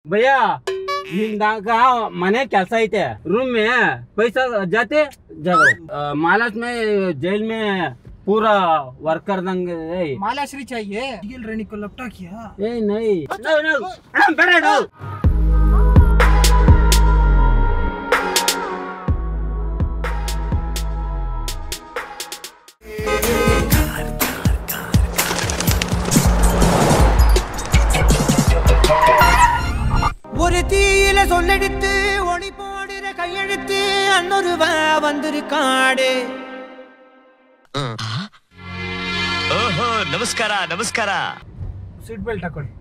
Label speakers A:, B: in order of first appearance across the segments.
A: भैया मने कैसा ही थे रूम में पैसा जाते जगह महाराष्ट्र में जेल में पूरा वर्कर दंगे
B: मालाश्री चाहिए रानी को लपटा किया
A: नहीं बैठो
B: ஒரு தீயில சொல்லெடுத்து ஒளி போடுற கையெழுத்து அன்னொருவ வந்திருக்காடே
C: ಓಹೋ ನಮಸ್ಕಾರ ನಮಸ್ಕಾರ
B: ಸೀಟ್ ಬೆಲ್ಟ್ ಹಾಕೊಳ್ಳಿ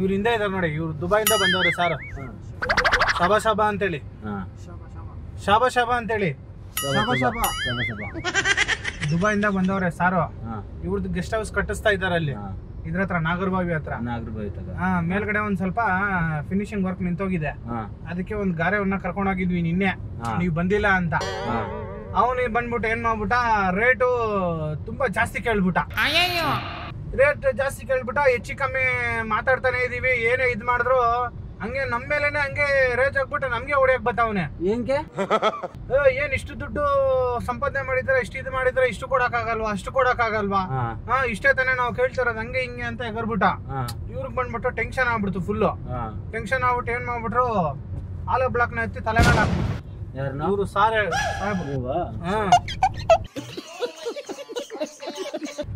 B: ಇವ್ರು ಹಿಂದೆ ಇದಾರೆ ನೋಡಿ ಇವ್ರು ದುಬೈಯಿಂದ ಬಂದವ್ರೆ ಸಾರ್ ಶಬಾ ಶಬಾ ಅಂತೇಳಿ ಶಾಬಾ ಶಾಬಾ ಅಂತೇಳಿ ದುಬೈಯಿಂದ ಬಂದವ್ರೆ ಸಾರು ಇವ್ರದ್ದು ಗೆಸ್ಟ್ ಹೌಸ್ ಕಟ್ಟಿಸ್ತಾ ಇದಾರೆ ಅಲ್ಲಿ ಇದ್ರ ಹತ್ರ ನಾಗರಬಾವಿ ಹತ್ರ ಮೇಲ್ಗಡೆ ಒಂದ್ ಸ್ವಲ್ಪ ಫಿನಿಶಿಂಗ್ ವರ್ಕ್ ನಿಂತೋಗಿದೆ ಅದಕ್ಕೆ ಒಂದ್ ಗಾರೆವನ್ನ ಕರ್ಕೊಂಡ್ ಹೋಗಿದ್ವಿ ನಿನ್ನೆ ನೀವ್ ಬಂದಿಲ್ಲ ಅಂತ ಅವನು ಬಂದ್ಬಿಟ್ಟು ಏನ್ ಮಾಡ್ಬಿಟ್ಟ ರೇಟು ತುಂಬಾ ಜಾಸ್ತಿ ಕೇಳ್ಬಿಟ್ಟ ರೇಟ್ ಜಾಸ್ತಿ ಕೇಳ್ಬಿಟ್ಟ ಹೆಚ್ಚು ಕಮ್ಮಿ ಮಾತಾಡ್ತಾನೆ ಇದೀವಿ ಏನೇ ಇದ್ ಮಾಡಿದ್ರು ಹಂಗೆ ನಮ್ ಮೇಲೆನೆ ಹಂಗೆ ರೇಜ್ ಹಾಕ್ಬಿಟ್ಟು ನಮ್ಗೆ ಹೊಡಿಯಕ್ ಬತ್ತಾವನೆ ಏನ್ ಇಷ್ಟು ದುಡ್ಡು ಸಂಪಾದನೆ ಮಾಡಿದ್ರೆ ಇಷ್ಟು ಇದು ಮಾಡಿದ್ರೆ ಇಷ್ಟು ಕೊಡಕ್ ಆಗಲ್ವಾ ಅಷ್ಟು ಕೊಡಕ್ ಆಗಲ್ವಾ ಇಷ್ಟೇ ತಾನೇ ನಾವು ಕೇಳ್ತಿರೋದು ಹಂಗೆ ಹಿಂಗೆ ಅಂತ ಎಗರ್ಬಿಟ್ಟ ಇವ್ರಿಗೆ ಬಂದ್ಬಿಟ್ಟು ಟೆನ್ಷನ್ ಆಗ್ಬಿಡ್ತು ಫುಲ್ಲು ಟೆನ್ಷನ್ ಆಗ್ಬಿಟ್ಟು ಏನ್ ಮಾಡ್ಬಿಟ್ರು ಆಲೋ ಬ್ಲಾಕ್ ನ ಎತ್ತಿ ತಲೆ ಮೇಲೆ ಹಾಕ್ಬಿಟ್ಟು ಇವ್ರು ಸಾರೆ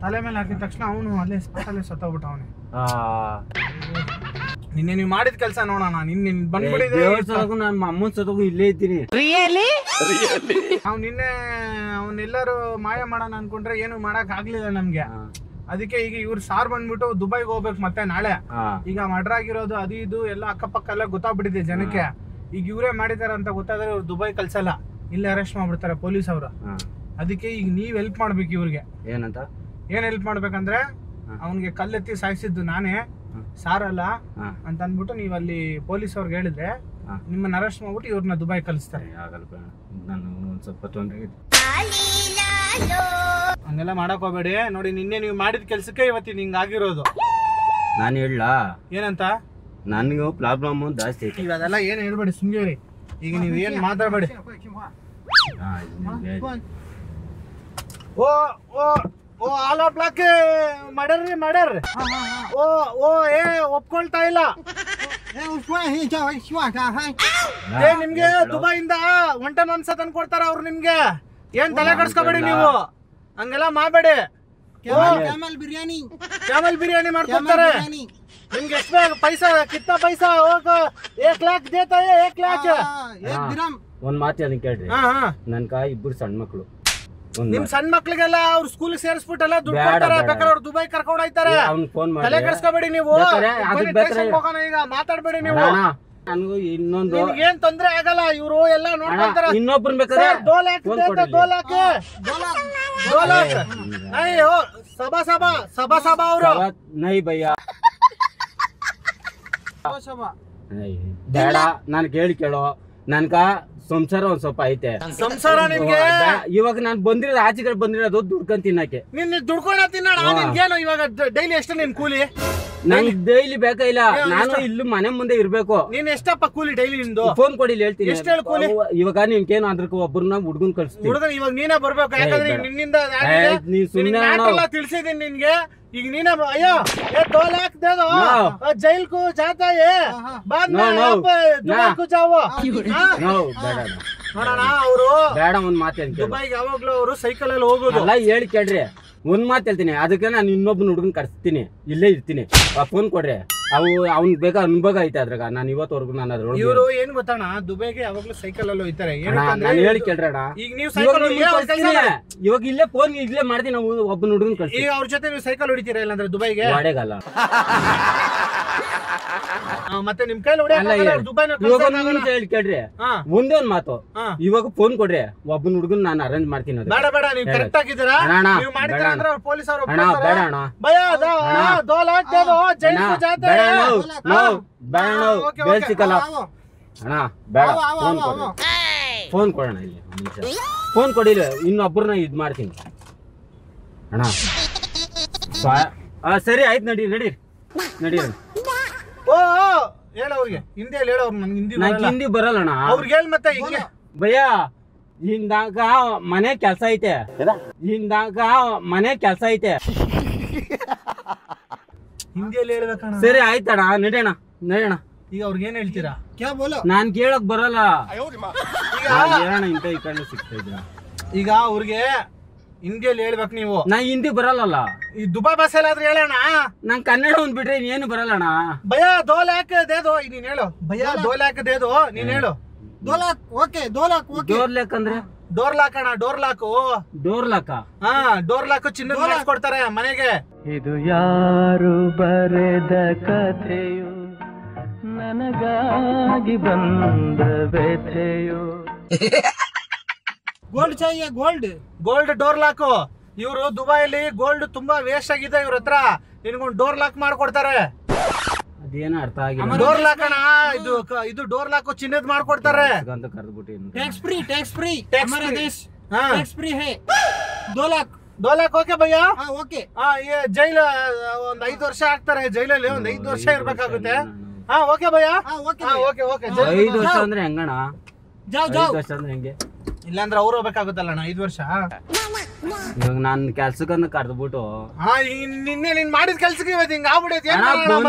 B: ತಲೆ ಮೇಲೆ ಹಾಕಿದ ತಕ್ಷಣ ಅವನು ಅಲ್ಲೇ ಸ್ಪಾಟಲ್ಲೇ ಸತ್ತೋಗ್ಬಿಟ್ಟ ಅವನೇ ನಿನ್ನೆ ನೀವು ಮಾಡಿದ ಕೆಲಸ ನೋಡೋಣ ನಿನ್ನೆ ಬಂದ್ಬಿಟ್ಟಿದೆ
A: ನಮ್ಮ ಅಮ್ಮನ ಸತ್ತೋಗು ಇಲ್ಲೇ ಇದ್ದೀನಿ
B: ನಾವು ನಿನ್ನೆ ಅವನ್ನೆಲ್ಲರೂ ಮಾಯ ಮಾಡೋಣ ಅನ್ಕೊಂಡ್ರೆ ಏನು ಮಾಡಕ್ ಆಗ್ಲಿಲ್ಲ ನಮ್ಗೆ ಅದಕ್ಕೆ ಈಗ ಇವ್ರು ಸಾರ್ ಬಂದ್ಬಿಟ್ಟು ದುಬೈಗೆ ಹೋಗ್ಬೇಕು ಮತ್ತೆ ನಾಳೆ ಈಗ ಮರ್ಡರ್ ಆಗಿರೋದು ಅದು ಇದು ಎಲ್ಲ ಅಕ್ಕಪಕ್ಕ ಎಲ್ಲ ಗೊತ್ತಾಗ್ಬಿಟ್ಟಿದೆ ಜನಕ್ಕೆ ಈಗ ಇವರೇ ಮಾಡಿದಾರೆ ಅಂತ ಗೊತ್ತಾದ್ರೆ ಇವ್ರು ದುಬೈ ಕಳ್ಸಲ್ಲ ಇಲ್ಲೇ ಅರೆಸ್ಟ್ ಮಾಡ್ಬಿಡ್ತಾರೆ ಪೊಲೀಸ್ ಅವರು ಅದಕ್ಕೆ ಈಗ ನೀವ್ ಹೆಲ್ಪ್ ಮಾಡ್ಬೇಕು ಇವ್ರಿಗೆ ಏನ್ ಹೆಲ್ಪ್ ಮಾಡ್ಬೇಕಂದ್ರೆ ಅವನ್ಗೆ ಕಲ್ಲೆತ್ತಿ ಸಾಯಿಸಿದ್ದು ನಾನೇ ಸಾರಲ್ಲ ಅಂತ ಅಂದ್ಬಿಟ್ಟು ನೀವ್ ಅಲ್ಲಿ ಪೊಲೀಸ್ ಅವ್ರಿಗೆ ಹೇಳಿದ್ರೆ ನಿಮ್ಮನ್ನ ಅರೆಸ್ಟ್ ಮಾಡ್ಬಿಟ್ಟು ಇವ್ರನ್ನ ದುಬೈ ಕಳಿಸ್ತಾರೆ ಹಂಗೆಲ್ಲ ಮಾಡಕ್ ಹೋಗ್ಬೇಡಿ ನೋಡಿ ನಿನ್ನೆ ನೀವು ಮಾಡಿದ ಕೆಲ್ಸಕ್ಕೆ ಇವತ್ತಿನ ಹಿಂಗ ಆಗಿರೋದು
A: ನಾನು ಹೇಳ ಏನಂತ ನನಗೂ ಪ್ರಾಬ್ಲಮ್ ಜಾಸ್ತಿ ಐತಿ
B: ಅದೆಲ್ಲ ಏನ್ ಹೇಳ್ಬೇಡಿ ಸುಮ್ನೆ ಈಗ ನೀವ್ ಏನ್ ಮಾತಾಡ್ಬೇಡಿ ಓ ಓ ಓ ಆಲೋ ಬ್ಲಾಕ್ ಮರ್ಡರ್ ಓ ಒಪ್ಕೊಳ್ತಾ ಇಲ್ಲ ನಿಮ್ಗೆ ದುಬೈಯಿಂದ ಒಂಟೆ ಮಾಂಸ ತಂದು ಕೊಡ್ತಾರ ಅವ್ರು ನಿಮ್ಗೆ ಏನ್ ತಲೆ ಕಡ್ಸ್ಕೊಬೇಡಿ ನೀವು ಹಂಗೆಲ್ಲ ಮಾಡಬೇಡಿ ಕ್ಯಾಮಲ್ ಬಿರಿಯಾನಿ ಮಾಡ್ಕೊಡ್ತಾರೆ ನಿಮ್ಗೆ ಎಷ್ಟು ಪೈಸಾ ಕಿತ್ತಾ ಪೈಸಾ ಹೋಗ 1 लाख ದೇತಾ 1 लाख
A: ಒಂದ್ ಮಾತು ಅದನ್ನ ಕೇಳ್ರಿ ನನ್ಕ ಇಬ್ರು ಸಣ್ಣ ಮಕ್ಳು
B: ನಿಮ್ ಸಣ್ಣ ಮಕ್ಳಿಗೆಲ್ಲ ಅವ್ರ ಸ್ಕೂಲ್ ಸೇರಿಸ್ಬಿಟ್ಟೆಲ್ಲ ದುಡ್ಡು ಕೊಡ್ತಾರೆ ಬೇಕಾದ್ರೆ ಅವ್ರು ದುಬೈ ಕರ್ಕೊಂಡ್ ಹೋಯ್ತಾರೆ ತಲೆ ಕೆಡಿಸ್ಕೋಬೇಡಿ ನೀವು ಈಗ ಮಾತಾಡ್ಬೇಡಿ ನೀವು
A: ನನಗೂ ಇನ್ನೊಂದು
B: ಏನ್ ತೊಂದ್ರೆ ಆಗಲ್ಲ ಇವ್ರು ಎಲ್ಲ ನೋಡ್ಕೊಂತಾರೆ
A: ಇನ್ನೊಬ್ರು ಬೇಕಾದ್ರೆ
B: ಅಯ್ಯೋ ಸಬಾ ಅವರು
A: ನೈ ಭಯ್ಯ ಬೇಡ ನನ್ ಕೇಳಿ ಕೇಳೋ ನನ್ಕ ಸಂಸಾರ ಒಂದ್ ಸ್ವಲ್ಪ ಐತೆ
B: ಸಂಸಾರ ನಿಮ್ಗೆ
A: ಇವಾಗ ನಾನ್ ಬಂದಿರೋದು ಆಚೆ ಕಡೆ ಬಂದಿರೋದು ದುಡ್ಕೊಂಡ್ ತಿನ್ನಕ್ಕೆ
B: ನಿನ್ ದುಡ್ಕೊಂಡ ತಿನ್ನೋಣ ನಿನ್ಗೇನು ಇವಾಗ ಡೈಲಿ ಎಷ್ಟು ನಿನ್ ಕೂಲಿ
A: ನಂಗೆ ಡೈಲಿ ಬೇಕಾ ಇಲ್ಲ ನಾನು ಇಲ್ಲಿ ಮನೆ ಮುಂದೆ ಇರ್ಬೇಕು
B: ನೀನ್ ಎಷ್ಟಪ್ಪ ಕೂಲಿ ಡೈಲಿ ನಿಂದು
A: ಫೋನ್ ಕೊಡಿ ಹೇಳ್ತೀನಿ
B: ಎಷ್ಟು ಹೇಳಿ ಕೂಲಿ
A: ಇವಾಗ ನಿಮ್ಗೇನು ಅದ್ರಕ್ಕೆ ಒಬ್ಬರನ್ನ ಹುಡ್ಗನ್ ಕಳ್ಸ್ತೀನಿ
B: ಹುಡುಗನ್ ಇವಾಗ ನೀನೇ ಬರ್ಬೇಕು ಯಾಕಂದ್ರೆ ನಿನ್ನಿಂದ ತಿಳಿಸಿದೀನಿ ನಿನ್ಗೆ ಈಗ ನೀನೇ ಅಯ್ಯೋ 2 लाख दे दो जेल को जाता है बाद में दुबई को जाओ ನೋಡೋಣ ಅವರು
A: ಬೇಡ ಒಂದ್ ಮಾತು
B: ದುಬೈಗೆ ಯಾವಾಗ್ಲೂ ಅವರು ಸೈಕಲ್ ಅಲ್ಲಿ ಹೋಗೋದು
A: ಎಲ್ಲ ಹೇಳಿ ಕೇಳ್ರಿ ಒಂದ್ ಮಾತು ಹೇಳ್ತೀನಿ ಅದಕ್ಕೆ ನಾನು ಇನ್ನೊಬ್ಬನ ಹುಡುಗನ್ ಕರ್ಸ್ತೀನಿ ಇಲ್ಲೇ ಇರ್ತೀನಿ ಫೋನ್ ಕೊಡ್ರಿ ಅವ್ನ್ ಬೇಕಾ ಅನುಭವ ಐತೆ ಅದ್ರಾಗ ನಾನು ಇವತ್ತವರೆಗೂ ನಾನು ಅದ್ರ
B: ಇವರು ಏನ್ ಗೊತ್ತಣ್ಣ ದುಬೈಗೆ ಯಾವಾಗ್ಲೂ ಸೈಕಲ್ ಅಲ್ಲಿ ಹೋಯ್ತಾರೆ
A: ನಾನು ಹೇಳಿ ಕೇಳ್ರಿ ಅಣ್ಣ
B: ಈಗ ನೀವು ಸೈಕಲ್
A: ಇವಾಗ ಇಲ್ಲೇ ಫೋನ್ ಇಲ್ಲೇ ಮಾಡ್ತೀನಿ ನಾವು ಒಬ್ಬನ ಹುಡುಗನ್ ಕಳ್ಸಿ
B: ಈಗ ಅವ್ರ ಜೊತೆ ನೀವು ಸೈಕಲ್ ಹೊಡಿತೀರಾ ಇಲ್ಲಾಂದ್ರೆ ದುಬೈಗೆ
A: ಹೊಡೆಗಲ್ಲ
B: ಮತ್ತೆ ನಿಮ್ ಕೈಲಿ
A: ಹೇಳಿ ಕೇಳ್ರಿ ಒಂದೇ ಒಂದ್ ಮಾತು ಇವಾಗ ಫೋನ್ ಕೊಡ್ರಿ ಒಬ್ಬನ ಹುಡುಗನ್ ನಾನು ಅರೇಂಜ್ ಮಾಡ್ತೀನಿ
B: ಬೇಡ ಬೇಡ ನೀವು ಕರೆಕ್ಟ್ ಆಗಿದ್ದೀರಾ ನೀವು ಮಾಡಿದ್ರ ಅಂದ್ರೆ ಪೊಲೀಸ್ ಅವರು
A: ಬೇಡ ಅಣ್ಣ
B: ಭಯ 2 लाख दे दो जेल को जाते
A: ಬೇಡ ಸಿಕ್ಕಲ್ಲ ಅಣ್ಣ ಬೇಡ ಫೋನ್ ಕೊಡೋಣ ಇಲ್ಲಿ ಫೋನ್ ಕೊಡಿಲ್ಲ ಇನ್ನೊಬ್ಬರನ್ನ ಇದ್ ಮಾಡ್ತೀನಿ ಅಣ್ಣ ಸರಿ ಆಯ್ತು ನಡೀರಿ
B: ಓ ಹೇಳ ಅವ್ರಿಗೆ ಹಿಂದಿಯಲ್ಲಿ ಹೇಳ ಅವ್ರು ನನ್ಗೆ
A: ನಂಗೆ ಹಿಂದಿ ಬರಲ್ಲ ಅಣ್ಣ
B: ಅವ್ರಿಗೆ ಹೇಳಿ ಮತ್ತೆ ಹಿಂಗೆ
A: ಭಯ್ಯ ಹಿಂದಾಗ ಮನೆ ಕೆಲಸ ಐತೆ
B: ಹಿಂದಿಯಲ್ಲಿ ಹೇಳ್ಬೇಕಣ್ಣ
A: ಸರಿ ಆಯ್ತಣ್ಣ ನಡಿಯೋಣ
B: ಈಗ ಅವ್ರಿಗೆ ಏನ್ ಹೇಳ್ತೀರಾ
A: ನಾನ್ ಕೇಳಕ್ ಬರಲ್ಲ ಹೇಳೋಣ ಇಂತ ಈ ಕಡೆ ಸಿಗ್ತಾ ಇದ್ರ
B: ಈಗ ಅವ್ರಿಗೆ ಹಿಂದಿಯಲ್ಲಿ ಹೇಳ್ಬೇಕು ನೀವು
A: ನಾ ಹಿಂದಿ ಬರಲ್ಲ
B: ಈ ದುಬೈ ಭಾಷೆಯಲ್ಲಿ ಆದ್ರೆ ಹೇಳೋಣ
A: ನಂಗೆ ಕನ್ನಡ ಒಂದ್ ಬಿಟ್ರೆ ಏನು ಬರಲ್ಲಣ್ಣ
B: ಭಯ 2 लाख दे दो ನೀನ್ ಹೇಳು ಭಯ 2 लाख दे दो ನೀನ್ ಹೇಳು 2 lakh okay 2 lakh okay
A: door lock ಅಂದ್ರೆ
B: ಡೋರ್ ಲಾಕ್ ಅಣ್ಣ ಡೋರ್ ಲಾಕ್ ಹಾ ಡೋರ್ ಲಾಕ್ ಚಿನ್ನದ ಮಾಡಿಸ್ಕೊಡ್ತಾರೆ ಮನೆಗೆ
D: ಇದು ಯಾರು ಬರೆದ ಕಥೆಯು ನನಗಾಗಿ ಬಂದ ವ್ಯಥೆಯು
B: ಗೋಲ್ಡ್ ಚಾಹಿಯೆ ಗೋಲ್ಡ್ ಡೋರ್ ಲಾಕ್ ಇವರು ದುಬೈಲಿ ಗೋಲ್ಡ್ ತುಂಬಾ ವೇಸ್ಟ್ ಆಗಿದೆ ಇವ್ರ ಹತ್ರ ನಿನ್ಗೊಂದು ಡೋರ್ ಲಾಕ್ ಮಾಡ್ಕೊಡ್ತಾರೆ
A: ಅದೇನು ಅರ್ಥ ಆಗಿಲ್ಲ
B: ಡೋರ್ ಲಾಕ್ ಅಣ್ಣ ಇದು ಡೋರ್ ಲಾಕ್ ಚಿನ್ನದ ಮಾಡ್ಕೊಡ್ತಾರೆ
A: ಅಂತ ಕರೆದ್ಬಿಟ್ಟು
B: टैक्स फ्री हमारा देश टैक्स फ्री है 2 लाख ಓಕೆ ಭಯ್ಯ ಓಕೆ ಈ ಜೈಲ್ ಒಂದ್ 5 ವರ್ಷ ಆಗ್ತಾರೆ ಜೈಲಲ್ಲಿ ಒಂದ್ 5 ವರ್ಷ ಇರ್ಬೇಕಾಗುತ್ತೆ ಓಕೆ ಭಯ್ಯ ಓಕೆ
A: 5 ವರ್ಷ ಅಂದ್ರೆ ಹೆಂಗಣ್ಣ 5 ವರ್ಷ ಅಂದ್ರೆ ಹೆಂಗೆ
B: ಇಲ್ಲಾಂದ್ರೆ ಅವ್ರು ಹೋಗ್ಬೇಕಾಗುತ್ತಲ್ಲ 5 ವರ್ಷ
A: ಇವಾಗ ನಾನ್ ಕೆಲ್ಸಕ್ಕಂತ ಕರೆದ್ಬಿಟ್ಟು
B: ನಿನ್ನೆ ನೀನ್ ಮಾಡಿದ ಕೆಲ್ಸಕ್ಕೆ ಇವತ್ತು ಹಿಂಗ ಆಗ್ಬಿಡೈತಿ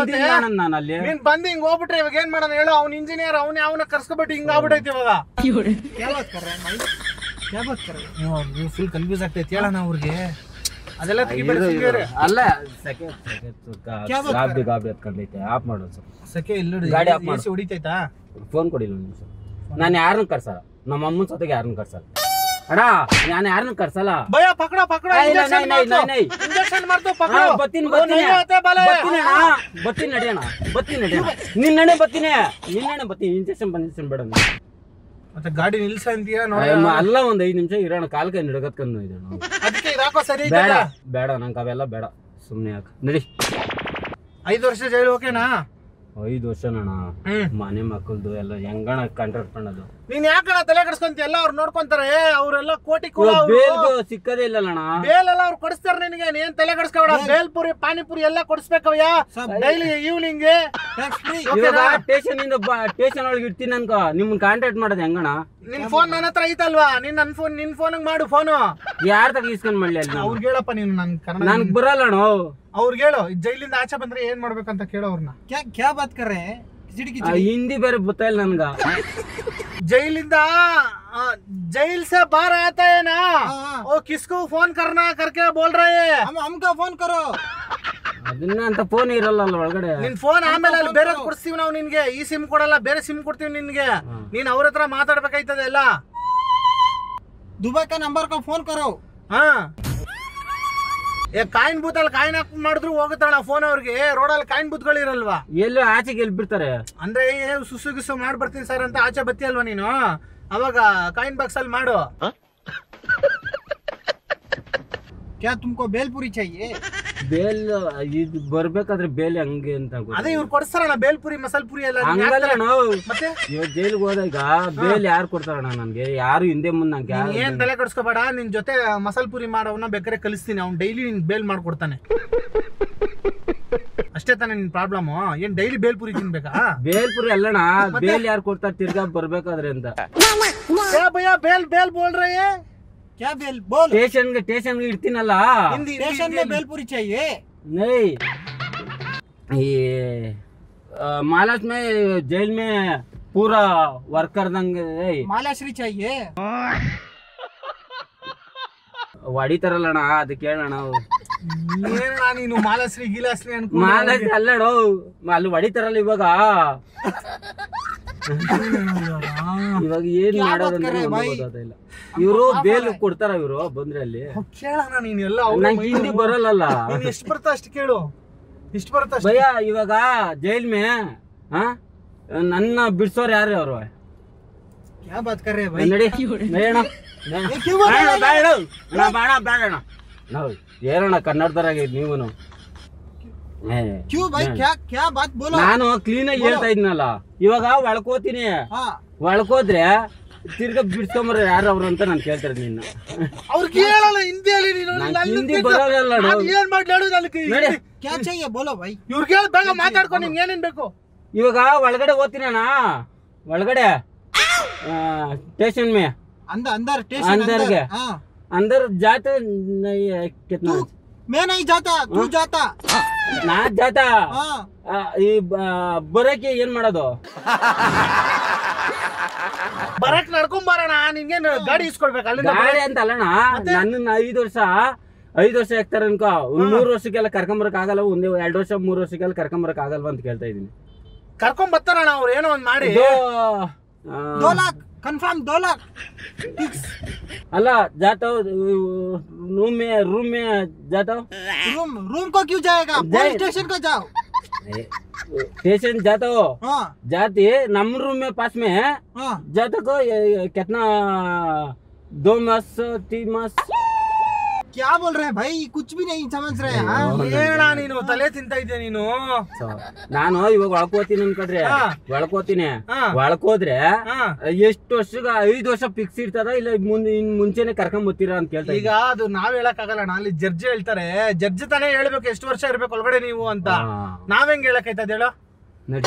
A: ನಾನು ಅಲ್ಲಿ
B: ನೀನ್ ಬಂದು ಹಿಂಗ್ ಹೋಗ್ಬಿಟ್ರೆ ಇವಾಗ ಏನ್ ಮಾಡೋಣ ಹೇಳು ಅವ್ನ ಇಂಜಿನಿಯರ್ ಅವನ ಕರ್ಸ್ಕೊಬಿಟ್ಟು ಹಿಂಗ ಆಗ್ಬಿಟ್ಟೈತಿ ಇವಾಗ ಫುಲ್ ಕನ್ಫ್ಯೂಸ್ ಆಗ್ತೈತಿ ಹೇಳೋಣ ಅವ್ರಿಗೆ ಅದೆಲ್ಲ
A: ಅಲ್ಲ ಗಾಬಿ ಹತ್ಕೊಂಡೈತೆ ಆಫ್ ಮಾಡೋದು
B: ಸೆಕೆ ಇಲ್ಲ
A: ಗಾಡಿ ಆಫ್ ಮಾಡಿ
B: ಹೊಡಿತೈತಾ
A: ಫೋನ್ ಕೊಡಿಲ್ಲ ನಾನು ಯಾರನ್ನ ಕರ್ಸಲ್ಲ ನಮ್ಮ ಅಮ್ಮನ ಜೊತೆಗೆ ಯಾರನ್ನ ಕರ್ಸಲ್ಲ ಅಣ್ಣ ನಾನು ಯಾರನ್ನ ಕರ್ಸಲ್ಲ
B: ಭಯ ಪಕಡ ಇಂಜೆಕ್ಷನ್ ಮಾಡ್ತು ಪಕಡ
A: ಬತ್ತೀನಿ ನಡಿಯೋಣ ನಿನ್ನೆ ಬರ್ತೀನಿ ಇಂಜೆಕ್ಷನ್ ಬೇಡ
B: ಮತ್ತೆ ಗಾಡಿ ನಿಲ್ಸ ಅಂತೀಯ
A: ಅಲ್ಲ ಒಂದ್ 5 ನಿಮಿಷ ಇರೋಣ ಕಾಲ್ ಕೈ ನಡ್ಕತ್ಕೊಂಡು ಬೇಡ ನಂಗೆ ಅವೆಲ್ಲ ಬೇಡ ಸುಮ್ನೆ ಯಾಕೆ ನಡಿ
B: 5 ವರ್ಷ ಜೈಲು ಓಕೆನಾ
A: 5 ವರ್ಷನಣ್ಣ ಮನೆ ಮಕ್ಕಳದು ಎಲ್ಲ ಹೆಂಗಣ ಕಂಡ್ರದು
B: ನೀನ್ ಯಾಕಣ್ಣ ತಲೆ ಕೆಡಿಸ್ಕೊಂತ ಎಲ್ಲ ಅವ್ರು ನೋಡ್ಕೊಂತಾರೆ ಅವರೆಲ್ಲ ಕೋಟಿ
A: ಸಿಕ್ಕದೇ ಇಲ್ಲಣ್ಣ
B: ಬೇಲ್ ಎಲ್ಲ ಅವ್ರು ಕೊಡಿಸ್ತಾರ ನಿನಗೆ ನೀನ್ ತಲೆ ಕೆಡಿಸ್ಕೊಬೇಡ ಬೇಲ್ ಪುರಿ ಪಾನಿಪುರಿ ಎಲ್ಲ ಕೊಡಿಸ್ಬೇಕವ್ಯ ಡೈಲಿ ಈವ್ನಿಂಗ್
A: ಸ್ಟೇಷನ್ ಇಂದ ಸ್ಟೇಷನ್ ಒಳಗೆ ಇರ್ತೀನಿ ಅನ್ಕೋ ನಿಮ್ಮನ್ ಕಾಂಟ್ಯಾಕ್ಟ್ ಮಾಡೋದು ಹೆಂಗಣ
B: ನಿನ್ ಫೋನ್ ನನ್ನ ಹತ್ರ ಐತಲ್ವಾ ನಿನ್ ಫೋನ್ ಮಾಡು ಫೋನು
A: ಯಾರ ತಗ ಇಸ್ಕೊಂಡ್ ಮಾಡ್ಲಿ ಅಲ್ಲಿ
B: ಅವ್ರಿಗೆ ಹೇಳಪ್ಪ ನೀನು
A: ನನ್ಗೆ ಬರಲ್ಲಣ್ಣ
B: ಅವ್ರಿಗೆ ಹೇಳು ಜೈಲಿಂದ ಆಚೆ ಬಂದ್ರೆ ಏನ್ ಮಾಡ್ಬೇಕಂತ ಕೇಳೋ ಅವ್ರನ್ನ ಕ್ಯಾ ಬಾತ್ ಕರೆ
A: ಹಿಂದಿ ಬೇರೆ ಗೊತ್ತಾಯಿಲ್ಲ ನನ್ಗ
B: जैलिंदा जेल से बाहर आता है ना वो किसको फोन करना करके बोल रहे हैं हमको फोन करो
A: ಅದನ್ನ ಅಂತ ಫೋನ್ ಇರಲ್ಲ ಒಳಗಡೆ
B: ನಿನ್ ಫೋನ್ ಆಮೇಲೆ ಅಲ್ಲಿ ಬೇರೆ ಕೊಡ್ತೀವಿ ನಾವು ನಿನ್ಗೆ ಈ ಸಿಮ್ ಕೊಡಲ್ಲ ಬೇರೆ ಸಿಮ್ ಕೊಡ್ತೀವಿ ನಿನ್ಗೆ ನೀನ್ ಅವ್ರ ಹತ್ರ ಮಾತಾಡ್ಬೇಕಾಯ್ತದೆ ಎಲ್ಲ दुबई का नंबर को फोन करो ಕಾಯಿನ್ ಬೂತ್ ಅಲ್ಲಿ ಕಾಯಿನ್ ಹಾಕ್ ಮಾಡಿದ್ರು ಹೋಗುತ್ತಣ್ಣ ಫೋನ್ ಅವ್ರಿಗೆ ರೋಡಲ್ಲಿ ಕಾಯಿನ್ ಬೂತ್ಗಳು ಇರಲ್ವಾ
A: ಎಲ್ಲೂ ಆಚೆಗೆ ಎಲ್ಲಿ ಬಿಡ್ತಾರೆ
B: ಅಂದ್ರೆ ಸುಸು ಮಾಡಿ ಬರ್ತೀನಿ ಸರ್ ಅಂತ ಆಚೆ ಬತ್ತಿ ಅಲ್ವಾ ನೀನು ಅವಾಗ ಕಾಯಿನ್ ಬಾಕ್ಸ್ ಅಲ್ಲಿ ಮಾಡು क्या तुमको ಬೇಲ್ಪುರಿ चाहिए
A: ಬೇಲ್ ಇದು ಬರ್ಬೇಕಾದ್ರೆ ಬೇಲ್ ಹಂಗೆ ಅಂತ
B: ಅದೇ ಇವ್ರು ಕೊಡ್ತಾರಣ್ಣ ಬೇಲ್ಪುರಿ ಮಸಾಲ ಪುರಿ ಎಲ್ಲ
A: ಮತ್ತೆ ಇವಾಗ ಜೈಲ್ಗೆ ಹೋದಾಗ ಬೇಲ್ ಯಾರು ಕೊಡ್ತಾರಣ್ಣ ನನ್ಗೆ ಯಾರು ಹಿಂದೆ ಮುಂದೆ ನಂಗೆ
B: ಏನ್ ತಲೆ ಕಟ್ಸ್ಕೋಬೇಡ ನಿನ್ ಜೊತೆ ಮಸಾಲ ಪುರಿ ಮಾಡೋವನ್ನ ಬೇಕಾದ್ರೆ ಕಲಿಸ್ತೀನಿ ಅವ್ನು ಡೈಲಿ ನಿನ್ ಬೇಲ್ ಮಾಡ್ಕೊಡ್ತಾನೆ ಅಷ್ಟೇ ತಾನೇ ನಿನ್ ಪ್ರಾಬ್ಲಮ್ ಏನ್ ಡೈಲಿ ಬೇಲ್ಪುರಿ ತಿನ್ಬೇಕಾ
A: ಬೇಲ್ಪುರಿ ಅಲ್ಲಣ್ಣ ಬೇಲ್ ಯಾರು ಕೊಡ್ತಾರೆ ತಿರ್ಗಾ ಬರ್ಬೇಕಾದ್ರೆ ಅಂತ
B: ಭಯ್ಯ ಬೇಲ್ ಬೇಲ್ ಬೋಲ್ ರೇ क्या बेल बोल
A: स्टेशन में इर्तीनल्ला
B: स्टेशन में बेलपुरी चाहिए
A: नहीं ये महाराष्ट्र में जेल में पूरा वर्कर दंगे
B: मालाश्री चाहिए
A: ಹೊಡಿತಾರಲ್ಲಣ್ಣ ಅದಕ್ಕೆ ಹೇಳೋಣ
B: ಏನಣ್ಣ ನೀನು ಮಾಲಾಶ್ರೀ ಗಿಲಾಶ್ರೀ ಅನ್ಕೊ
A: ಮಾಲಾಶ್ರೀ ಅಲ್ಲಣ್ಣ ಅಲ್ಲಿ ಹೊಡಿತಾರಲ್ಲ ಇವಾಗ ಇವಾಗ ಏನ್ ಮಾಡೋದಂದ್ರೆ ಗೊತ್ತಾಗ್ತಿಲ್ಲ ಇವರು ಬೇಲ್ ಕೊಡ್ತಾರ ಇವರು ಬಂದ್ರೆ ಅಲ್ಲಿ
B: ಕೇಳೋಣ ನೀನ್ ಎಲ್ಲ
A: ನಂಗೆ ಹಿಂದಿ ಬರಲ್ಲ
B: ಎಷ್ಟು ಬರ್ತಾ ಅಷ್ಟು ಕೇಳು ಇಷ್ಟು ಬರ್ತಾ
A: ಭಯ್ಯ ಇವಾಗ ಜೈಲ್ ಮೇ ನನ್ನ ಬಿಡ್ಸೋರ್ ಯಾರು ಅವರು
B: क्या बात कर रहे हैं भाई
A: ನಡಿ ಬೇಡ ನಾವು ಏನಣ್ಣ ಕನ್ನಡದರಾಗ ನೀವುನು
B: क्यों भाई क्या क्या बात बोलो
A: ನಾನು ಕ್ಲೀನ್ ಆಗಿ ಹೇಳ್ತಾ ಇದ್ನಲ್ಲ ಇವಾಗ ಒಳ್ಕೋತೀನಿ ಒಳ್ಕೋದ್ರೆ ತಿರ್ಗಾ ಬಿಡ್ಸ್ಕೊಂಬರ ಯಾರು ಅವ್ರು ಅಂತ ನಾನು ಕೇಳ್ತಾರೆ ನಿನ್ನ.
B: ಅವ್ರಿಗೆ ಹೇಳಲ್ಲ ಹಿಂದಿಯಲ್ಲಿ ನೀನು.
A: ಹಿಂದಿ ಬರೋಲ್ಲ
B: ಏನ್ ಮಾಡ್ಲಿ ಹೇಳು ನನಗೆ.
E: क्या चाहिए बोलो भाई.
B: ಇವ್ರಿಗೆ ಹೇಳಿ ಬೇಗ ಮಾತಾಡ್ಕೊ. ನಿಮ್ಗೆ ಏನೇನ್ ಬೇಕು?
A: ಇವಾಗ ಒಳಗಡೆ ಹೋಗ್ತೀನಿ ಅಣ್ಣ, ಒಳಗಡೆ ಸ್ಟೇಷನ್ ಮೇ
E: अंदर अंदर स्टेशन
A: अंदर
E: अंदर.
A: के?
E: हाँ
A: अंदर जाते नहीं है, कितना
E: मैं नहीं जाता तू जाता.
A: ನಾ ಜಾತ
E: हाँ
A: ಈ ಬರಕ್ಕೆ ಏನ್ ಮಾಡೋದು?
B: ಬರಕ್ ನಡ್ಕೊಂಡ್ ಬರೋಣ. ನಿನ್ಗೇನ್ ಗಾಡಿ ಇಸ್ಕೊಡ್ಬೇಕು ಅಲ್ಲಿಂದ?
A: ಗಾಡಿ ಅಂತ ಅಲ್ಲಣ್ಣ, ನನ್ನ 5 ವರ್ಷ ಆಗ್ತಾರೆ ಅನ್ಕೋ. 3 ವರ್ಷಕ್ಕೆಲ್ಲ ಕರ್ಕೊಂಬರಕ್ ಆಗಲ್ಲ, 1 2 ವರ್ಷ 3 ವರ್ಷಕ್ಕೆಲ್ಲ ಕರ್ಕೊಂಬರಕ್ ಆಗಲ್ವಾ ಅಂತ ಕೇಳ್ತಾ ಇದೀನಿ.
B: ಕರ್ಕೊಂಡ್ ಬರ್ತಾರಣ ಅವ್ರು ಏನೋ ಒಂದ್ ಮಾಡಿ.
E: 2 लाख कंफर्म 2 लाख
A: ಅಲ್ಲ जाता रूम में जाता
E: रूम को क्यों जाएगा? पुलिस स्टेशन को जाओ.
A: स्टेशन जाता हो
E: हाँ
A: जाती नम रूम में पास में है
E: हाँ
A: जाता को कितना 2 मास 3 मास
E: क्या बोल रहे हैं भाई? कुछ भी नहीं समझ रहे हैं. हाँ
B: ಏನ ನೀನು ತಲೆ ತಿಂತ ಇದ್ದೆ ನೀನು.
A: ನಾನು ಇವಾಗ ಒಳಕೋತೀನಿ ಅನ್ಕೊಂಡ್ರೆ ಒಳಕೋತೀನಿ. ಒಳಕೋದ್ರೆ ಎಷ್ಟು ವರ್ಷಗ 5 ವರ್ಷ ಫಿಕ್ಸ್ ಇರ್ತದ ಇಲ್ಲ ಮುಂಚೆನೆ ಕರ್ಕೊಂಡ್ ಬರ್ತೀರಾ ಅಂತ ಕೇಳ್ತಾ.
B: ಈಗ ಅದು ನಾವ್ ಹೇಳಕ್ ಆಗಲ್ಲ. ಅಲ್ಲಿ ಜಡ್ಜ್ ಹೇಳ್ತಾರೆ. ಜಡ್ಜ್ ತಾನೇ ಹೇಳ್ಬೇಕು ಎಷ್ಟು ವರ್ಷ ಇರ್ಬೇಕು ಒಳಗಡೆ ನೀವು ಅಂತ. ನಾವ್ ಹೆಂಗ್ ಹೇಳಕ್ ಆಯ್ತದ ಹೇಳು?
A: ನೋಡಿ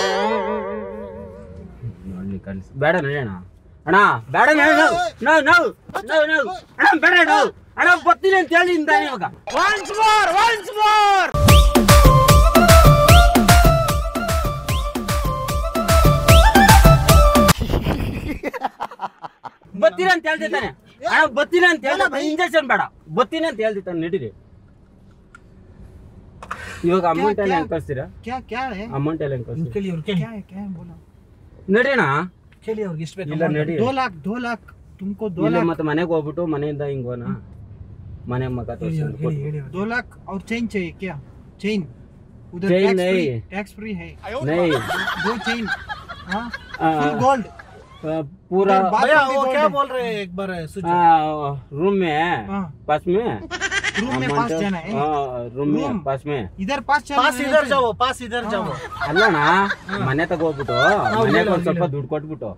A: ಕನ್ಸ್ ಬೇಡ ನಡೆಯೋಣ ಅಣ್ಣ, ಬೇಡ ಅಣ್ಣ, ಬೇಡ ಅಣ್ಣ ಬರ್ತೀನಿ ಅಂತ ಹೇಳಿ ಇವಾಗ.
B: ಒನ್ಸ್ ಮೋರ್
A: ಬರ್ತೀನಿ ಅಂತ ಹೇಳ್ತಿದ್ದಾನೆ ಅಣ್ಣ, ಬರ್ತೀನಿ ಅಂತ ಹೇಳ್ದ. ಇಂಜೆಕ್ಷನ್ ಬೇಡ, ಬರ್ತೀನಿ ಅಂತ ಹೇಳ್ತಿದ್ದಾನೆ. ನಡೀರಿ ಇವಾಗ ಅಮೌಂಟ್ ಎಲ್ಲ ಹೆಂಗ್ ಕಳ್ಸ್ತೀರಾ?
E: क्या क्या है?
A: ಅಮೌಂಟ್ ಎಲ್ಲ ಹೆಂಗ್ ಕಳ್ಸ್ತೀರಾ?
B: ಕೇಳಿ ಅವ್ರಿಗೆ.
E: क्या है बोलो.
A: ನಡಿಯೋಣ.
B: ಕೇಳಿ ಅವ್ರಿಗೆ ಎಷ್ಟು ಬೇಕು?
A: ಇಲ್ಲ ನಡಿ.
E: 2 लाख तुमको 2
A: ಇಲ್ಲ
E: लाख.
A: ಮತ್ತೆ ಮನೆಗೆ ಹೋಗ್ಬಿಟ್ಟು ಮನೆಯಿಂದ ಹಿಂಗೋನ ಮನೆ ಮಗ ತೋರಿಸ್ಕೊಂಡು
E: 2 लाख और चेन चाहिए क्या? चेन उधर
A: चेन नहीं,
E: टैक्स फ्री है.
A: नहीं
E: 2 चेन. हाँ
A: आ,
E: फुल गोल्ड.
A: पूरा
B: भैया वो क्या बोल रहे हैं एक बार सुनो.
A: रूम में
E: हाँ
A: पास में
E: रूम में पास जाना है.
A: रूम में पास में
E: इधर पास चलना
B: पास
E: है.
B: इधर जाओ, पास इधर जाओ.
A: ಅಲ್ಲಣ್ಣ ಮನೆ ತಗೋಗ್ಬಿಟ್ಟು ಮನೆಗೆ ಒಂದ್ ಸ್ವಲ್ಪ ದುಡ್ಡು ಕೊಟ್ಬಿಟ್ಟು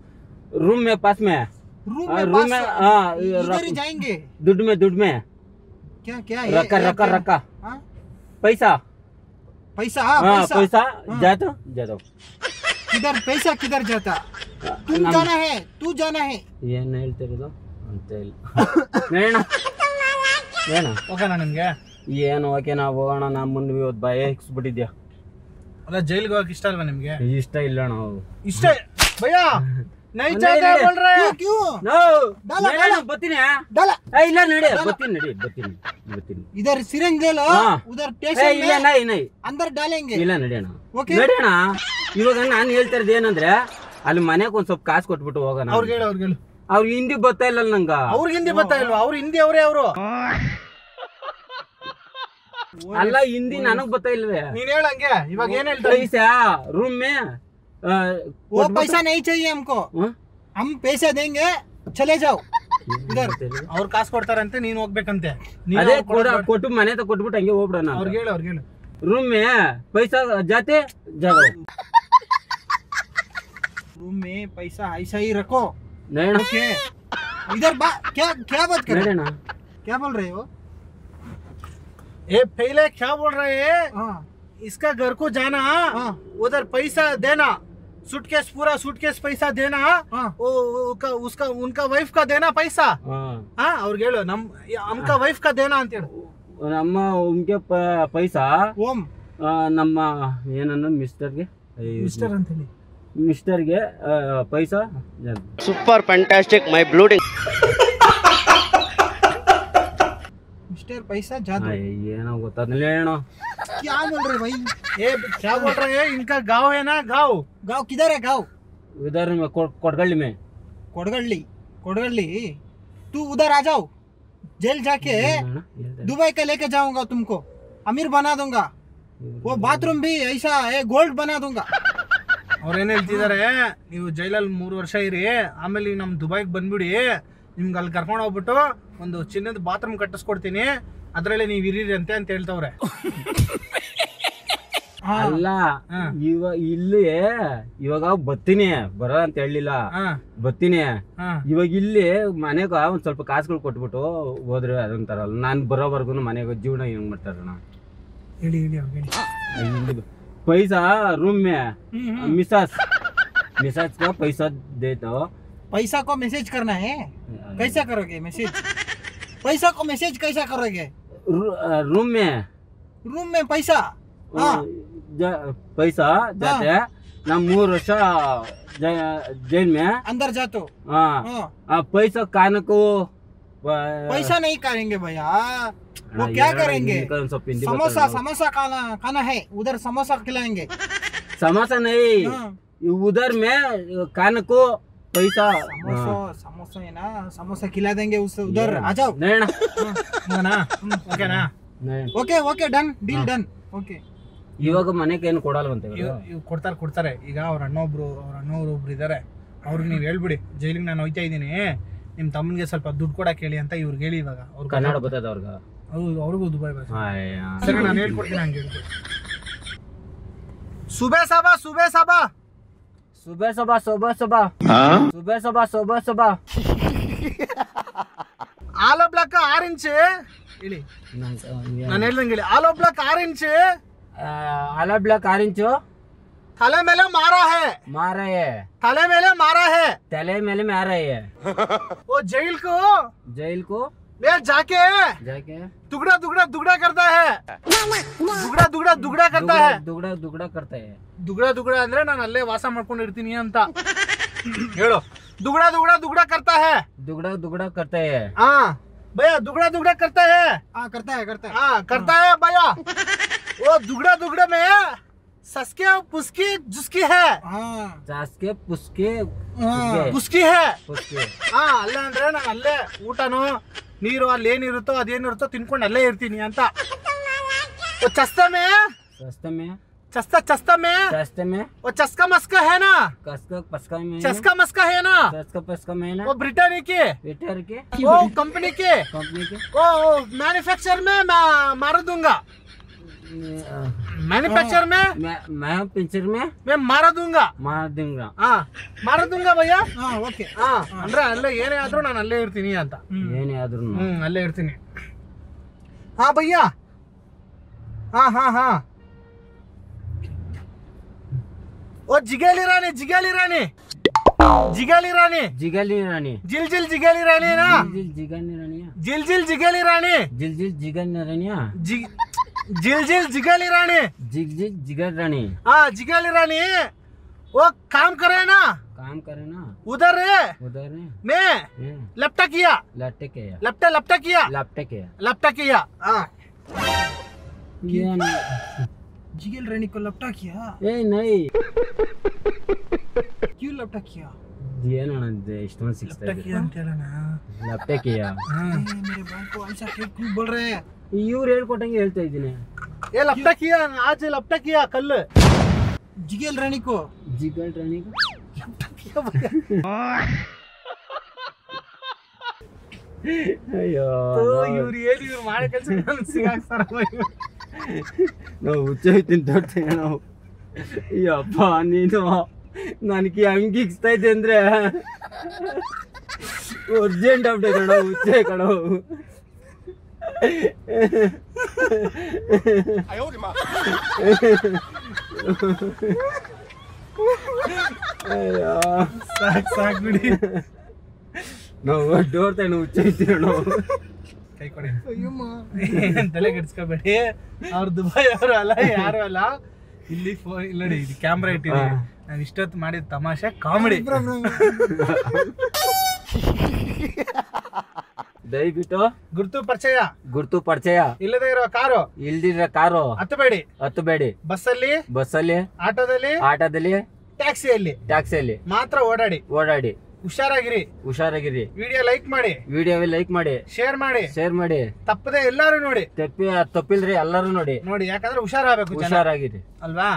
A: room May pass May
E: room
A: room
E: में
A: में
E: पास इधर ही जाएंगे.
A: ದುಡ್ಡು ಮೇ
E: क्या क्या
A: ರೊಕ್ಕ
E: हाँ
A: पैसा
E: पैसा. हाँ
A: पैसा जातो
E: किधर पैसा किधर जाता? तुम जाना है, तू जाना है.
A: ಏನ್ ಹೇಳ್ತಿರೋದು ಅಂತ ಹೇಳಿ ಏನ
B: ಓಕೆನಾ ನಿಮ್ಗೆ?
A: ಏನು ಓಕೆ ನಾವು ಹೋಗೋಣ. ನಾ ಮುಂದೆ ಇವತ್ತು ಭಯ ಇಕ್ಸ್ಬಿಟ್ಟಿದ್ಯಾ.
B: ಅಲ್ಲ ಜೈಲ್ಗೆ ಹೋಗಕ್ ಇಷ್ಟ ಅಲ್ವಾ ನಿಮ್ಗೆ?
A: ಇಷ್ಟ ಇಲ್ಲ ನಾವು
B: ಇಷ್ಟ ಭಯ್ಯಾ ನೈ ಜಾತೆ बोल रहे हैं.
E: क्यों?
A: ಬರ್ತೀನಿ.
E: डाला
A: ಇಲ್ಲ ನಡಿ, ಬರ್ತೀನಿ.
E: इधर सिरिंज ले लो.
A: हाँ।
E: उधर
A: ಏ,
E: स्टेशन
A: ಇಲ್ಲ
E: में
A: ನೈ
E: अंदर डालेंगे.
A: ಇಲ್ಲ ನಡಿಯೋಣ.
E: ಓಕೆ
A: ನಡಿಯೋಣ. ಇವಾಗ ನಾನು ಹೇಳ್ತಾ ಇರೋದು ಏನಂದ್ರೆ ಅಲ್ಲಿ ಮನೆಗೆ ಒಂದ್ ಸ್ವಲ್ಪ ಕಾಸು ಕೊಟ್ಬಿಟ್ಟು ಹೋಗೋಣ.
B: ಅವ್ರಿಗೆ ಹೇಳು, ಅವ್ರಿಗೆ ಹೇಳು.
A: ಅವ್ರಿಗೆ ಹಿಂದಿ ಗೊತ್ತಾ ಇಲ್ಲ ನಂಗ.
B: ಅವ್ರಿಗೆ ಹಿಂದಿ ಬರ್ತಾ ಇಲ್ವಾ? ಅವ್ರು ಹಿಂದಿ ಅವರೇ ಅವರು.
A: ಅಲ್ಲ ಹಿಂದಿ ನನಗ್ ಗೊತ್ತಾ ಇಲ್ವೇ?
B: ನೀನ್ ಹೇಳಂಗೆ ಇವಾಗ ಏನ್ ಹೇಳ್ತಾರೆ?
A: पैसा रूम में
E: वो पैसा नहीं चाहिए हमको. हम पैसे देंगे चले जाओ. इधर
B: ಅವ್ರು ಕಾಸು ಕೊಡ್ತಾರಂತೆ, ನೀನ್ ಹೋಗ್ಬೇಕಂತೆ.
A: ಅದೇ ಕೊಟ್ಟು ಮನೆ ತ ಕೊಟ್ಬಿಟ್ಟು ಹಂಗೆ ಹೋಗ್ಬಿಡೋಣ.
B: ಅವ್ರಿಗೆ ಹೇಳು, ಅವ್ರಿಗೆ ಹೇಳು.
A: रूम में पैसा जाते जाओ.
E: रूम में पैसा ऐसा ही रखो.
A: नहीं
E: ओके इधर क्या क्या बात कर रहे
A: ना
E: हो? क्या बोल रहे हो?
B: ए पहले क्या बोल रहे हैं?
E: हाँ
B: इसका घर को जाना,
E: हाँ
B: उधर पैसा देना, सूटकेस पूरा सूटकेस पैसा देना.
E: हाँ
B: उसका उनका वाइफ का देना पैसा.
A: हाँ
B: ಅವ್ರಿಗೆ ಹೇಳು हमका वाइफ का देना ಅಂತ ಹೇಳು.
A: ನಮ್ಮ ಉಮ್ಗೆ ಪೈಸಾ
E: ओम
A: ನಮ್ಮ ಏನನ್ನ ಮಿಸ್ಟರ್ಗೆ
B: ಮಿಸ್ಟರ್ ಅಂತ ಹೇಳಿ.
A: ಮಿಸ್ಟರ್ಗೆ ಪೈಸಾ
F: ಸೂಪರ್ ಫ್ಯಾಂಟಾಸ್ಟಿಕ್ ಮೈ ಬ್ಲೂಡಿಂಗ್.
E: मिस्टर पैसा जादू.
A: ಏನೋ ಗೊತ್ತಾದ್ಮೇಲೆ ಹೇಳೋಣ.
E: क्या बोल रहे भाई?
B: ए क्या बोल रहे हैं? इनका गांव है ना, गांव.
E: गांव किधर है? गांव
A: इधर में कोटगल्ली में.
E: कोटगल्ली तू उधर आ जाओ. जेल जाके दुबई का लेके जाऊंगा तुमको. अमीर बना दूंगा. वो बाथरूम भी ऐसा है गोल्ड बना दूंगा.
B: ಅವ್ರು ಏನ್ ಹೇಳ್ತಿದಾರೆ, ನೀವು ಜೈಲಲ್ಲಿ 3 ವರ್ಷ ಇರಿ, ಆಮೇಲೆ ನಮ್ ದುಬೈಗೆ ಬಂದ್ಬಿಡಿ, ನಿಮ್ಗೆ ಅಲ್ಲಿ ಕರ್ಕೊಂಡು ಹೋಗ್ಬಿಟ್ಟು ಒಂದು ಚಿನ್ನದ ಬಾತ್ರೂಮ್ ಕಟ್ಟಿಸ್ಕೊಡ್ತೀನಿ, ಅದ್ರಲ್ಲಿ ನೀವು ಇರೀರಿ ಅಂತ ಹೇಳ್ತವ್ರೆ.
A: ಅಲ್ಲ ಇವಾಗ ಬತ್ತೀನಿ ಬರ ಅಂತ ಹೇಳಿಲ್ಲ, ಬತ್ತೀನಿ ಇವಾಗ ಇಲ್ಲಿ ಮನೆಗ ಒಂದ್ ಸ್ವಲ್ಪ ಕಾಸುಗಳು ಕೊಟ್ಬಿಟ್ಟು ಹೋದ್ರೆ ಅದಂತಾರಲ್ಲ, ನಾನ್ ಬರೋವರ್ಗು ಮನೆಗ ಜೀವನ ಹೆಂಗ್ ಮಾಡ್ತಾರಣ್ಣ? पैसा रूम में मिसाज का पैसा दे दो।
E: पैसा को मैसेज करना है, कैसा करोगे मैसेज? पैसा को मैसेज कैसा करोगे?
A: रूम में पैसा पैसा जाते हैं ना, 3 वर्ष जेल में
E: अंदर जातो।
A: पैसा खाने को
E: पैसा नहीं करेंगे भैया, वो क्या करेंगे? समोसा समोसा खाना है, उधर समोसा खिलाएंगे।
A: समोसा नहीं, उधर में खाने को पैसा।
E: समोसा है ना, समोसा खिला देंगे उससे, उधर आ जाओ। Okay okay done, deal done. Okay
A: ಇವಾಗ ಮನೆಗೆ ಏನು ಕೊಡಲ್ವಂತೆ?
B: ಕೊಡ್ತಾರೆ ಈಗ. ಅವ್ರ ಅಣ್ಣೊಬ್ರು ಇದಾರೆ, ಅವ್ರಿಗೆ ನೀವು ಹೇಳ್ಬಿಡಿ ಜೈಲಿಗೆ ನಾನು ಹೋಯ್ತಾ ಇದ್ದೀನಿ, ನಿಮ್ ತಮ್ಮನಿಗೆ ಸ್ವಲ್ಪ ದುಡ್ಡು ಕೊಡಕ್ಕೆ ಹೇಳಿ ಅಂತ ಇವ್ರಿಗೆ ಹೇಳಿ. ಇವಾಗ ಅವ್ರು
A: ಕನ್ನಡ ಬರ್ತದ
B: ಅವ್ರಿಗೂ ದುಬೈ ಭಾಷೆ ಸರಿ, ನಾನು ಹೇಳ್ಕೊಡ್ತೀನಿ ಹಂಗೆ. ಸುಬೇ ಸಬಾ ಸುಬೇ ಸಬಾ
A: सुबह सुबह सुबह सुबह सुबह सुबह सुबह सुबह
B: ಆಲೋ ಬ್ಲಾಕ್ 6 ಇಂಚ್ ಹೇಳಿ, ನಾನು ಹೇಳ್ದಂಗೆ ಹೇಳಿ. ಆಲೋ ಬ್ಲಾಕ್ 6 ಇಂಚ್,
A: आला ब्लॉक 6 इंच
B: ತಲೆ ಮೇಲೆ ಮಾರಾ है, तले मेले मारा है,
A: तले मेले में आ रहे हैं।
B: वो जेल को मैं जाके दुगड़ा दुगड़ा दुगड़ा करता है, दुगड़ा दुगड़ा दुगड़ा करता है,
A: दुगड़ा करता है।
B: दुगड़ा दुगड़ा ಅಂದ್ರೆ ನಾನು ಅಲ್ಲೇ ವಾಸ ಮಾಡ್ಕೊಂಡು ಇರ್ತೀನಿ ಅಂತ ಹೇಳು. दुगड़ा दुगड़ा दुगड़ा करता है,
A: दुगड़ा दुगड़ा करता है।
B: हाँ भैया, दुगड़ा दुगड़ा करता है।
E: हाँ करता है
B: करता है भैया। वो दुगड़ा दुगड़ा में सस्के पुस्की जुस्की है,
A: जास्के पुस्के
B: पुस्की है। हाँ ಅಲ್ಲೇ ಅಂದ್ರೆ ನಾನು ಅಲ್ಲೇ ಊಟನೋ ನೀರು ಅಲ್ಲಿ ಏನಿರುತ್ತೋ ಅದೇನಿರುತ್ತೋ ತಿನ್ಕೊಂಡು ಅಲ್ಲೇ ಇರ್ತೀನಿ ಅಂತ. चस्ता में वो चस्का मस्का है ना, चस्का मस्का है ना, वो ब्रिटेन के वो कंपनी के वो मैन्युफैक्चर में मार दूंगा, मैन्युफैक्चर में मैं मार दूंगा। हाँ मार दूंगा भैया।
E: ಓಕೆ
B: ಅಂದ್ರೆ ಅಲ್ಲೇ ಏನೇ ಆದ್ರೂ ನಾನು ಅಲ್ಲೇ ಇರ್ತೀನಿ ಅಂತ. ಅಲ್ಲೇ ಇರ್ತೀನಿ. ಹಾ ಭಯ್ಯ, ಹಾ ओ जिगेली रानी जिल जिल जिगेली रानी ना, जिल जिगेली रानी, जिल जिगेली रानी। हाँ जिगेली रानी वो काम करे ना उधर मैं लपटा किया। हाँ
E: जिगेल रानी को लपटा किया?
A: नहीं
E: क्यों लपटा किया?
A: इष्टों सिक्स्ता लपटे किया।
E: मेरे भाई को ऐसा क्यों बोल रहे हैं?
A: ಇವ್ರು ಹೇಳ್ಕೊಟ್ಟಂಗೆ ಹೇಳ್ತಾ ಇದ್ದೀನಿ.
B: ये लपटा किया आज, लपटा किया कल।
E: जिगेल रानी को
B: लपटा किया भैया।
A: ಅಯ್ಯೋ
B: ಇವ್ರು ಮಾಡೋ ಕೆಲಸ ಸಿಗಾಕ್ತಾರ.
A: ನಾವು ಹುಚ್ಚೋಯ್ತೀನಿ ತೋಡ್ತೇವೆ ನಾವು. ಅಯ್ಯಪ್ಪ ನೀನು ನನಗೆ ಹಂಗಿಕ್ಸ್ತಾ ಇದ್ದೆ ಅಂದ್ರೆ ಅರ್ಜೆಂಟ್ ಅಪ್ಡೇಟ್ ಕಣೋ, ಹುಚ್ಚೆ ಕಣೋ.
B: ಸಾಕ್ ಬಿಡಿ,
A: ನಾವು ಡೋರ್ತಾನೆ ಹುಚ್ಚೈತೀವಿ ನಾವು.
B: ಕೈ ಕೊಡಿ, ತಲೆ ಕೆಡ್ಸ್ಕೋಬೇಡಿ. ಅವ್ರು ದುಬೈ ಅವರು ಅಲ್ಲ, ಯಾರು ಅಲ್ಲ. ಇಲ್ಲಿ ಫೋನ್ ಇಲ್ಲ ನೋಡಿ, ಇದು ಕ್ಯಾಮ್ರಾ ಇಟ್ಟಿದ್ದೀನಿ. ನಾನು ಇಷ್ಟೊತ್ತು ಮಾಡಿದ ತಮಾಷೆ ಕಾಮಿಡಿ.
A: ದಯವಿಟ್ಟು
B: ಗುರ್ತು ಪರಿಚಯ ಇಲ್ಲದೆ ಇರೋ ಕಾರು,
A: ಇಲ್ದಿರೋ ಕಾರು ಹತ್ತಬೇಡಿ. ಬಸ್ಸಲ್ಲಿ ಆಟೋದಲ್ಲಿ ಟ್ಯಾಕ್ಸಿಯಲ್ಲಿ ಮಾತ್ರ ಓಡಾಡಿ. ಹುಷಾರಾಗಿರಿ.
B: ವಿಡಿಯೋ ಲೈಕ್ ಮಾಡಿ, ಶೇರ್ ಮಾಡಿ. ತಪ್ಪದೆ ಎಲ್ಲಾರು ನೋಡಿ,
A: ತಪ್ಪಿಲ್ರಿ ಎಲ್ಲರೂ ನೋಡಿ.
B: ಯಾಕಂದ್ರೆ ಹುಷಾರಾಗಬೇಕು
A: ಹುಷಾರಾಗಿರಿ
B: ಅಲ್ವಾ.